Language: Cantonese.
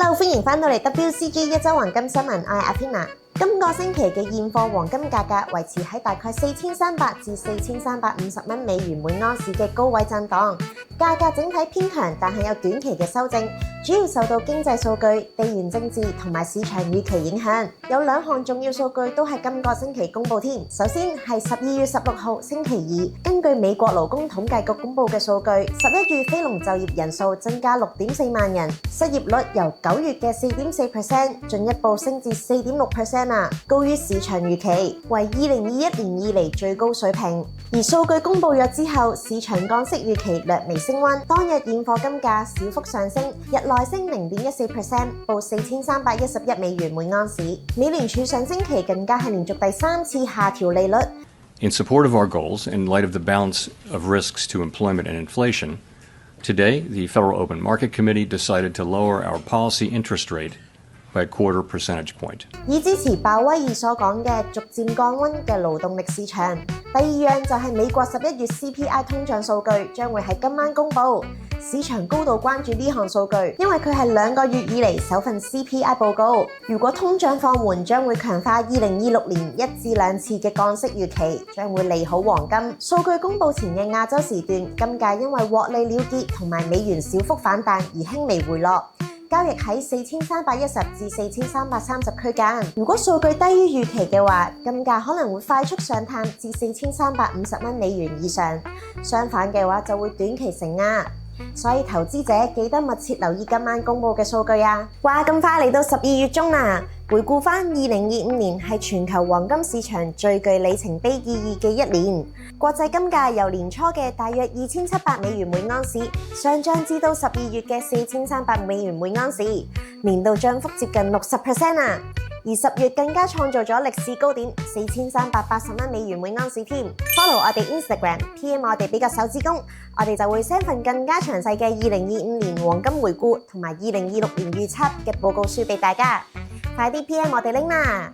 Hello， 歡迎返到嚟 WCG 一周黃金新聞，我係阿 Tina。今個星期嘅現貨黃金價格維持喺大概4300至4350蚊美元每盎司嘅高位震盪，價格整體偏強，但係有短期嘅修正，主要受到經濟數據、地緣政治同埋市場預期影響。有兩項重要數據都係今個星期公佈添。首先係12月16號星期二，根據美國勞工統計局公佈嘅數據，11月非農就業人數增加6.4萬人，失業率由9月嘅4.4% 進一步升至4.6%啊，高於市場預期，為2021年以嚟最高水平。而數據公佈咗之後，市場降息預期略微升溫，當日現貨金價小幅上升，日內升0.14%，報4311美元每盎司。美聯儲上星期更加係連續第3次下調利率。In support of our goals, in light of the balance of risks to employment and inflation, today the Federal Open Market Committee decided to lower our policy interest rate by a quarter percentage point. 以支持鮑威爾所講嘅逐漸降溫嘅勞動力市場。第二樣就係美國11月 CPI 通脹數據將會喺今晚公佈，市場高度關注呢項數據，因為佢係2個月以嚟首份 CPI 報告。如果通脹放緩，將會強化2026年1至2次嘅降息預期，將會利好黃金。數據公佈前嘅亞洲時段，金價因為獲利了結同埋美元小幅反彈而輕微回落。交易喺4310至4330區間。如果數據低於預期嘅話，金價可能會快速上探至4350蚊美元以上。相反嘅話，就會短期承壓。所以投資者記得密切留意今晚公佈嘅數據啊！哇，咁快嚟到12月中啦！回顧返2025年係全球黃金市場最具里程碑意義嘅一年。國際金價由年初嘅大約2700美元每盎司上漲至到12月嘅4300美元每盎司，年度漲幅接近60%啊！而10月更加創造咗歷史高點4380蚊美元每盎司添。Follow 我哋 Instagram，PM 我哋俾個手指公，我哋就會 send 份更加詳細嘅2025年黃金回顧同埋2026年預測嘅報告書俾大家。快啲 PM 我哋拎啦！